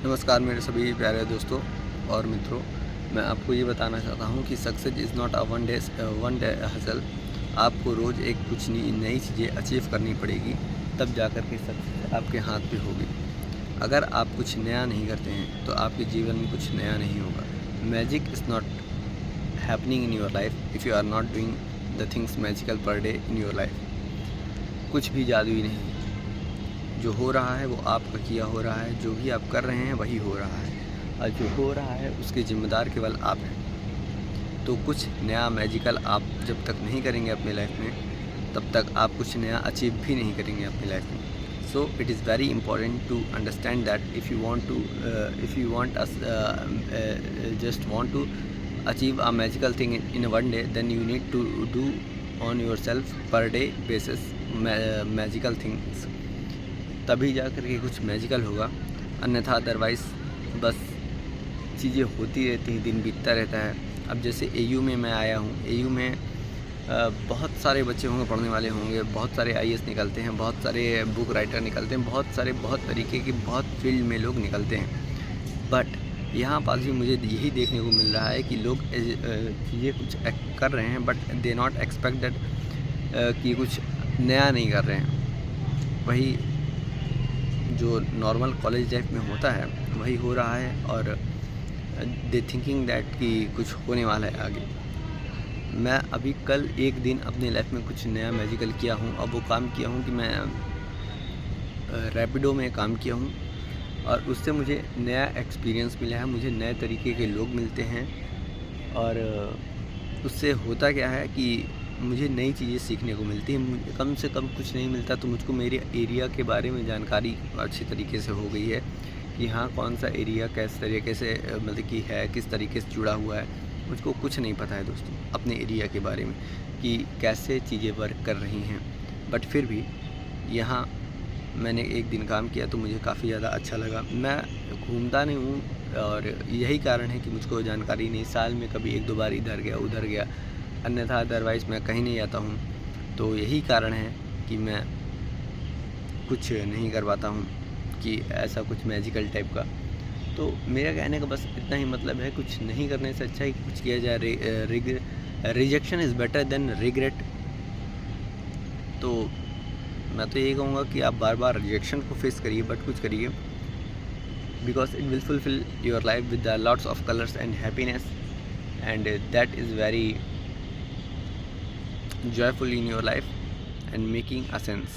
नमस्कार मेरे सभी प्यारे दोस्तों और मित्रों। मैं आपको ये बताना चाहता हूँ कि success is not a one day hustle. आपको रोज़ एक कुछ नई चीज़ें अचीव करनी पड़ेगी, तब जाकर के सक्सेस आपके हाथ पे होगी। अगर आप कुछ नया नहीं करते हैं तो आपके जीवन में कुछ नया नहीं होगा। Magic is not happening in your life if you are not doing the things magical per day in your life. कुछ भी जादुई नहीं, जो हो रहा है वो आपका किया हो रहा है, जो भी आप कर रहे हैं वही हो रहा है, और जो हो रहा है उसके ज़िम्मेदार केवल आप हैं। तो कुछ नया मैजिकल आप जब तक नहीं करेंगे अपने लाइफ में, तब तक आप कुछ नया अचीव भी नहीं करेंगे अपनी लाइफ में। So it is very important to understand that if you want us just want to achieve a magical thing in one day, then you need to do on yourself per day basis magical things, तभी जा कर के कुछ magical होगा। अन्यथा otherwise बस चीज़ें होती रहती हैं, दिन बीतता रहता है। अब जैसे एयू में मैं आया हूँ, एयू में बहुत सारे बच्चे होंगे, पढ़ने वाले होंगे, बहुत सारे आईएएस निकलते हैं, बहुत सारे बुक राइटर निकलते हैं, बहुत तरीके की बहुत फील्ड में लोग निकलते हैं। बट यहाँ पास भी मुझे यही देखने को मिल रहा है कि लोग चीज़ें कुछ कर रहे हैं, but they not expect that कि कुछ नया नहीं कर रहे हैं। वही जो नॉर्मल कॉलेज लाइफ में होता है वही हो रहा है, और दे थिंकिंग दैट कि कुछ होने वाला है आगे। मैं अभी कल एक दिन अपनी लाइफ में कुछ नया मैजिकल किया हूँ। अब वो काम किया हूँ कि मैं रैपिडो में काम किया हूँ, और उससे मुझे नया एक्सपीरियंस मिला है, मुझे नए तरीके के लोग मिलते हैं, और उससे होता क्या है कि मुझे नई चीज़ें सीखने को मिलती हैं। कम से कम कुछ नहीं मिलता तो मुझको मेरे एरिया के बारे में जानकारी अच्छी तरीके से हो गई है कि हाँ, कौन सा एरिया किस तरीके से मतलब कि है, किस तरीके से जुड़ा हुआ है। मुझको कुछ नहीं पता है दोस्तों अपने एरिया के बारे में कि कैसे चीज़ें वर्क कर रही हैं। बट फिर भी यहाँ मैंने एक दिन काम किया तो मुझे काफ़ी ज़्यादा अच्छा लगा। मैं घूमता नहीं हूँ, और यही कारण है कि मुझको जानकारी नहीं। साल में कभी 1-2 बार इधर गया उधर गया, अन्यथा अदरवाइज़ मैं कहीं नहीं आता हूँ। तो यही कारण है कि मैं कुछ नहीं कर पाता हूँ कि ऐसा कुछ मैजिकल टाइप का। तो मेरा कहने का बस इतना ही मतलब है, कुछ नहीं करने से अच्छा है कि कुछ किया जाए। Rejection is better than regret. तो मैं तो यही कहूँगा कि आप बार बार रिजेक्शन को फेस करिए, बट कुछ करिए, because it will fulfil your life with the lots of colours and happiness, and that is very joyful in your life and making a sense.